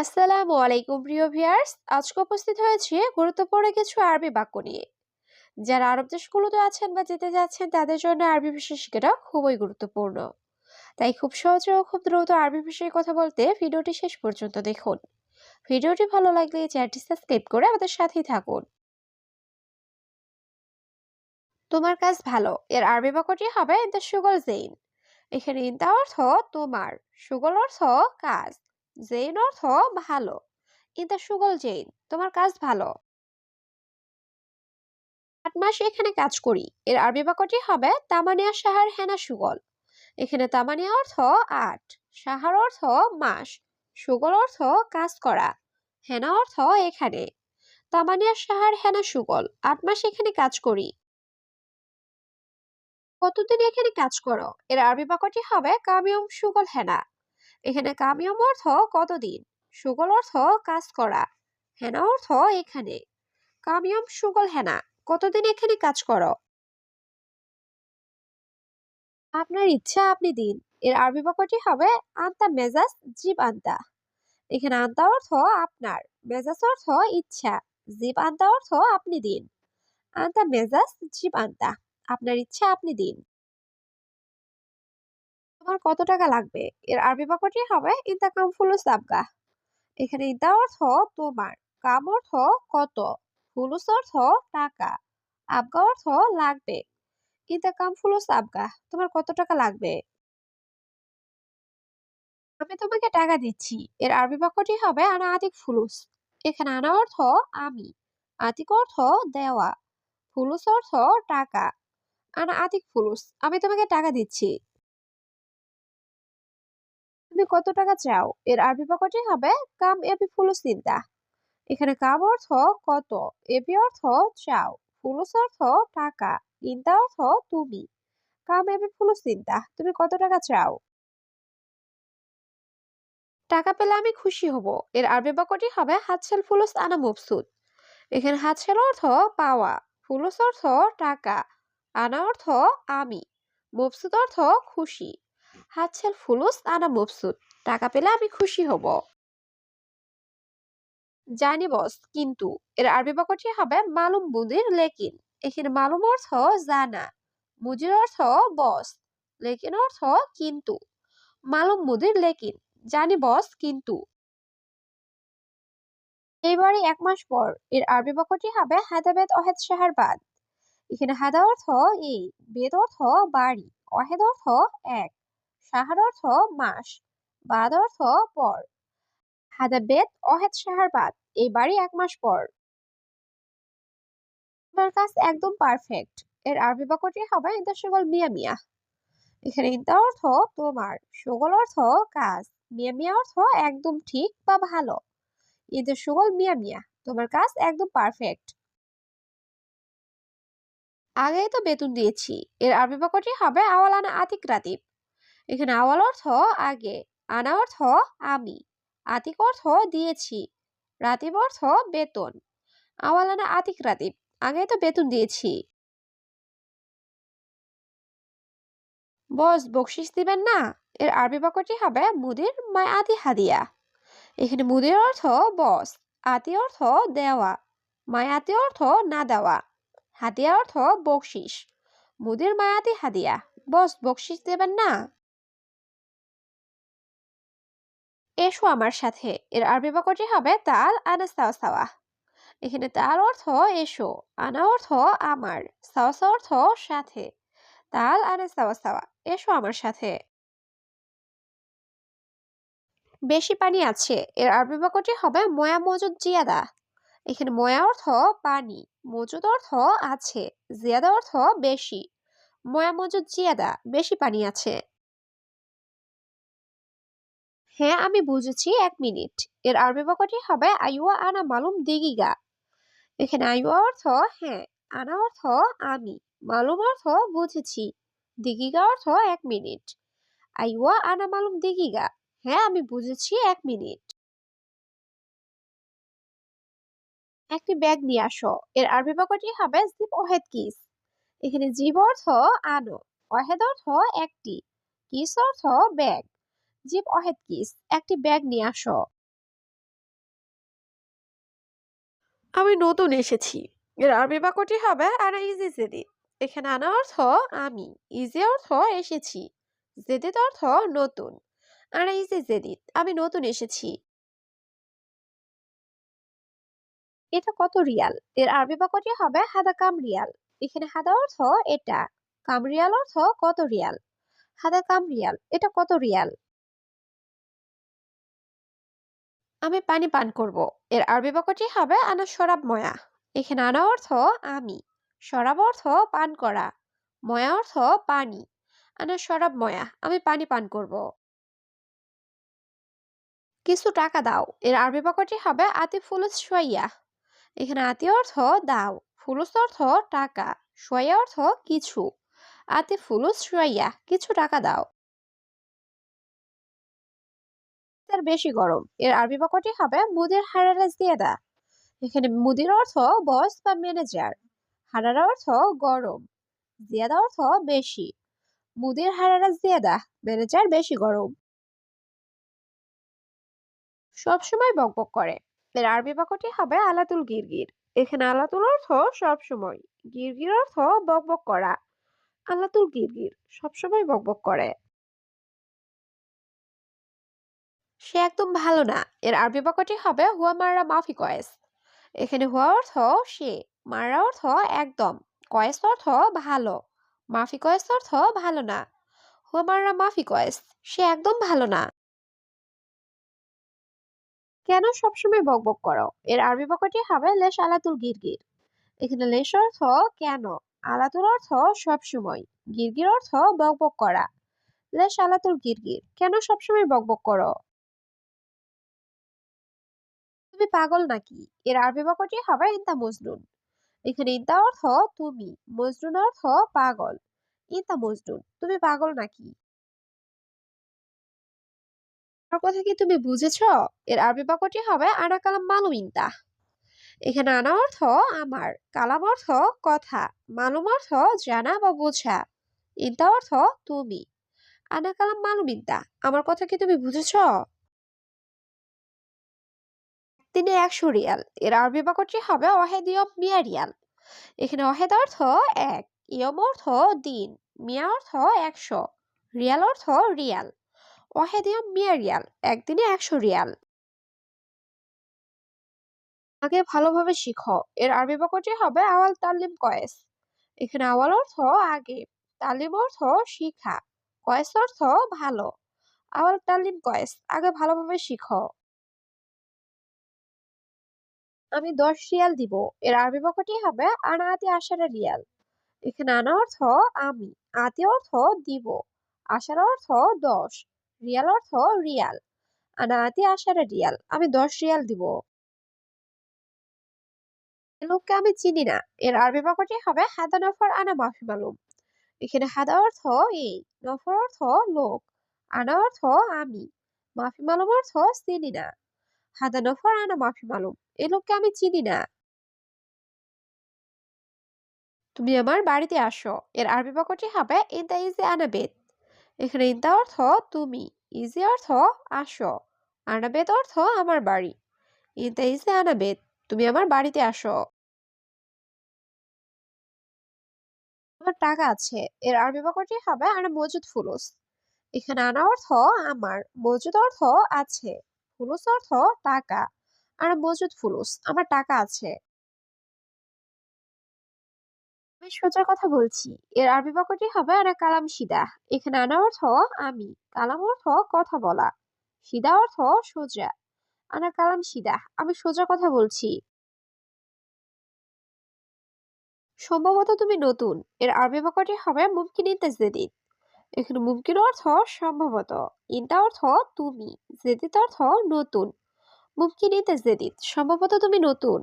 আসসালামু আলাইকুম প্রিয় ভিউয়ার্স, আজকে উপস্থিত হয়েছে গুরুত্বপূর্ণ কিছু আরবি বাক্য নিয়ে। যারা আরব দেশগুলোতে আছেন বা যেতে যাচ্ছেন তাদের জন্য আরবি ভাষা শেখাটা খুবই গুরুত্বপূর্ণ। তাই খুব সহজে ও খুব দ্রুত আরবি ভাষায় কথা বলতে ভিডিওটি শেষ পর্যন্ত দেখুন। ভিডিওটি ভালো লাগলে চ্যানেলটি সাবস্ক্রাইব করে আমাদের সাথেই থাকুন। তোমার কাজ ভালো এর আরবি বাক্যটি হবে দ্য সুগল জেইন। এখানে ইনতা অর্থ তোমার, সুগল অর্থ কাজ, জেইন অর্থ ভালো। ইনতা সুগল জেইন, তোমার কাজ ভালো। ৮ মাস এখানে কাজ করি এর আরবি বাক্যটি হবে তামানিয়া সাহার হেনা সুগল। এখানে তামানিয়া অর্থ ৮, সাহার অর্থ মাস, সুগল অর্থ কাজ করা, হেনা অর্থ এখানে। তামানিয়া সাহার হেনা সুগল, ৮ মাস এখানে কাজ করি। কতদিন এখানে কাজ করো এর আরবি বাক্যটি হবে কামিয়ম সুগল হেনা। এখানে কামিয়ম অর্থ কতদিন, সুগল অর্থ কাজ করা, হেনা অর্থ এখানে। কামিয়ম সুগল হেনা, কতদিন এখানে কাজ করো। আপনার ইচ্ছা আপনি দিন এর আরবি বাক্যটি হবে আন্তা মেজাজ জিব আন্তা। এখানে আন্তা অর্থ আপনার, মেজাজ অর্থ ইচ্ছা, জিব আন্তা অর্থ আপনি দিন। আন্তা মেজাজ জিব আন্তা, আপনার ইচ্ছা আপনি দিন। তোমার কত টাকা লাগবে এর আরবি বাক্যটি হবে ইন্তা কাম ফুলুস আবগা। এখানে ইন্তা অর্থ তোমার, কাম অর্থ কত, ফুলুস অর্থ টাকা, আবগা অর্থ লাগবে। ইন্তা কাম ফুলুস আবগা, তোমার কত টাকা লাগবে। আমি তোমাকে টাকা দিচ্ছি এর আরবি বাক্যটি হবে আনা আতিক ফুলুস। এখানে আনা অর্থ আমি, আতিক অর্থ দেওয়া, ফুলুস অর্থ টাকা। আনা আতিক ফুলুস, আমি তোমাকে টাকা দিচ্ছি। তুমি কত টাকা চাও এর আরবি বাক্যটি হবে কাম এবি ফুলুস চিন্তা। এখানে কাম অর্থ কত, এবি অর্থ চাও, ফুলুস অর্থ টাকা, চিন্তা অর্থ তুমি। কাম এবি ফুলুস চিন্তা, তুমি কত টাকা চাও। টাকা পেলে আমি খুশি হব এর আরবি বাক্যটি হবে হাতছেল ফুলুস আনা মবসুদ। এখানে হাতছেল অর্থ পাওয়া, ফুলুস অর্থ টাকা, আনা অর্থ আমি, মবসুদ অর্থ খুশি। হাতছেল ফুলুস আনা মবসুদ, টাকা পেলে আমি খুশি হব। জানি বস কিন্তু এর আরবি বাক্যটি হবে মালুম মুদির লেকিন। এখানে মালুম অর্থ জানা, মুজির অর্থ বস, লেকিন অর্থ কিন্তু। মালুম মুদির লেকিন, জানি বস কিন্তু। এইবারই ১ মাস পর এর আরবি বাক্যটি হবে হাদাবেদ অহেদ শাহর বাদ। এখানে হাদা অর্থ এই, বেদ অর্থ বাড়ি, অহেদ অর্থ এক, শাহর অর্থ মাস, বাদ অর্থ পর। হাদা বেদ অহেদ শাহর বাদ, এই বাড়ি ১ মাস পর। তোমার কাজ একদম পারফেক্ট এর আরবি বাক্যটি হবে ইনতা সুগল মিয়া মিয়া। এখানে ইনতা অর্থ তোমার, সুগল অর্থ কাজ, মিয়া মিয়া অর্থ একদম ঠিক বা ভালো। ইনতা সুগল মিয়া মিয়া, তোমার কাজ একদম পারফেক্ট। আগেই তো বেতন দিয়েছি এর আরবি বাক্যটি হবে আওয়াল আনা আতিক রাতিব। এখানে আওয়াল অর্থ আগে, আনা অর্থ আমি, আতিক অর্থ দিয়েছি, রাতিব অর্থ বেতন। আওয়াল আনা আতিক রাতিব, আগে তো বেতন দিয়েছি। বস বকশিস দিবেন না এর আরবি বাক্যটি হবে মুদির মাই আতি হাদিয়া। এখানে মুদির অর্থ বস, আতি অর্থ দেওয়া, মাই আতি অর্থ না দেওয়া, হাদিয়া অর্থ বকশিস। মুদির মায়াতি হাদিয়া, বস বকশিস দেবেন না। এসো আমার সাথে এর আরবি বাক্যটি হবে তাল আনা সাওয়া সাওয়া। এখানে তাল অর্থ এসো, আনা অর্থ আমার, সাওয়া সাওয়া অর্থ সাথে। তাল আনা সাওয়া সাওয়া, এসো আমার সাথে। বেশি পানি আছে এর আরবি বাক্যটি হবে ময়া মজুদ জিয়াদা। এখানে ময়া অর্থ পানি, মজুদ অর্থ আছে, জিয়াদা অর্থ বেশি। ময়া মজুদ জিয়াদা, বেশি পানি আছে। হ্যাঁ আমি বুঝেছি ১ মিনিট এর আরবি বাক্যটি হবে আইওয়া আনা মালুম দিগিগা। এখানে আইওয়া অর্থ হ্যাঁ, আনা অর্থ আমি, মালুম অর্থ বুঝেছি, দিগিগা অর্থ ১ মিনিট। আইওয়া আনা মালুম দিগিগা, হ্যাঁ আমি বুঝেছি ১ মিনিট। একটি ব্যাগ নিয়ে আসো এর আরবি বাক্যটি হবে জিব ওহেদ কিস। এখানে জিব অর্থ আনো, ওহেদ অর্থ একটি, কিস অর্থ ব্যাগ। জিব ওহেদ কিস, একটি ব্যাগ নিয়ে আসো। আমি নতুন এসেছি। এর আরবি বাক্যটি হবে আনা ইজি জেদিদ। এখানে আনা অর্থ আমি, ইজি অর্থ এসেছি, জেদিদ অর্থ নতুন। আনা ইজি জেদিদ, আমি নতুন এসেছি। এটা কত রিয়াল? এর আরবি বাক্যটি হবে হাদা কাম রিয়াল। এখানে হাদা অর্থ এটা, কাম রিয়াল অর্থ কত রিয়াল। হাদা কাম রিয়াল, এটা কত রিয়াল। আমি পানি পান করব। এর আরবি বাক্যটি হবে আনা শরাব ময়া। এখানে আনা অর্থ আমি, শরাব অর্থ পান করা, ময়া অর্থ পানি। আনা শরাব ময়া, আমি পানি পান করব। কিছু টাকা দাও। এর আরবি বাক্যটি হবে আতি ফুলুস সোয়াইয়া। এখানে আতি অর্থ দাও, ফুলুস অর্থ টাকা, সোয়াইয়া অর্থ কিছু। আতি ফুলুস সোয়াইয়া, কিছু টাকা দাও। তার বেশি গরম। এর আরবি বাক্যটি হবে মুদির হারারাজ জিয়াদা। এখানে মুদির অর্থ বস বা ম্যানেজার, হারারা অর্থ গরম, জিয়াদা অর্থ বেশি। মুদির হারারা জিয়াদা, ম্যানেজার বেশি গরম। সবসময় বকবক করে। এর আরবি বাক্যটি হবে আলাতুল গিরগির। এখানে আলাতুল অর্থ সবসময়, গিরগির অর্থ বকবক করা। আলাতুল গিরগির, সবসময় বকবক করে। সে একদম ভালো না। এর আরবি বাক্যটি হবে হুয়া মাররা মাফি কয়েস। এখানে হুয়া অর্থ সে, মাররা অর্থ একদম, কয়েস অর্থ ভালো, মাফি কয়েস অর্থ ভালো না। হুয়া মাররা মাফি কয়েস, সে একদম ভালো না। কেন সবসময় বকবক করো? এর আরবি বাক্যটি হবে লেশ আলাতুল গিরগির। এখানে লেশ অর্থ কেন, আলাতুল অর্থ সবসময়, গিরগির অর্থ বকবক করা। লেশ আলাতুল গিরগির, কেন সবসময় বকবক করো? তুমি পাগল নাকি? এর আরবি বাক্যটি হবে ইনতা মজনুন। এখানে ইনতা অর্থ তুমি, মজনুন অর্থ পাগল। ইনতা মজনুন, তুমি পাগল নাকি? আমার কথা কি তুমি বুঝেছো? এর আরবি বাক্যটি হবে আনা কালাম মালুম ইনতা। এখানে আনা অর্থ আমার, কালাম অর্থ কথা, মালুম অর্থ জানা বা বোঝা, ইনতা অর্থ তুমি। আনা কালাম মালুম ইনতা, আমার কথা কি তুমি বুঝেছো? দিনে 100 রিয়াল। এর আরবি বাক্যটি হবে ওয়াহেদ ইয়ম মিয়া রিয়াল। এখানে ওয়াহেদ অর্থ এক, ইয়ম অর্থ দিন, মিয়া অর্থ 100, রিয়াল অর্থ রিয়াল। ওয়াহেদ ইয়ম মিয়া রিয়াল, একদিনে 100 রিয়াল। আগে ভালোভাবে শিখো। এর আরবি বাক্যটি হবে আওয়াল তাল্লিম কয়েস। এখানে আওয়াল অর্থ আগে, তালিম অর্থ শিখা, কয়েস অর্থ ভালো। আওয়াল তাল্লিম কয়েস, আগে ভালোভাবে শিখো। আমি 10 রিয়াল দিব। এর আরবি বাক্যটি হবে আনা আতি আশারা রিয়াল। এখানে আনা অর্থ আমি, আতি অর্থ দিব, আশার অর্থ 10, রিয়াল অর্থ রিয়াল। আনা আতি আশারা রিয়াল, আমি 10 রিয়াল দিব। এই লোককে আমি চিনি না। এর আরবি বাক্যটি হবে হাদা নফর আনা মাফি মালুম। এখানে হাদা অর্থ এই, নফর অর্থ লোক, আনা অর্থ আমি, মাফি মালুম অর্থ চিনি না। হাদা নফর আনা মাফি মালুম, এই লোককে আমি চিনি না। তুমি আমার বাড়িতে আসো। এর আরবি বাক্যটি হবে ইনতা ইজি আনা বেত। এখানে ইনতা অর্থ তুমি, ইজি অর্থ আসো, আনা বেত অর্থ আমার বাড়ি। ইনতা ইজি আনা বেত, তুমি আমার বাড়িতে আসো। আমার টাকা আছে। এর আরবি বাক্যটি হবে আনা মজুদ ফুলুস। এখানে আনা অর্থ আমার, মজুদ অর্থ আছে, ফুলুস অর্থ টাকা। আনা মজুদ ফুলুস, আমার টাকা আছে। আমি সোজা কথা বলছি। এর আরবি বাক্যটি হবে আনা কালাম সিদা। এখানে আনা অর্থ আমি, কালাম অর্থ কথা বলা, সিদা অর্থ সোজা। আনা কালাম সিদা, আমি সোজা কথা বলছি। সম্ভবত তুমি নতুন। এর আরবি বাক্যটি হবে মুমকিন ইনতা জেদিদ। এখানে মুমকিন অর্থ সম্ভবত, ইনতা অর্থ তুমি, জেদিদ অর্থ নতুন। মুমকিন ইনতা জেদিদ, সম্ভবত তুমি নতুন।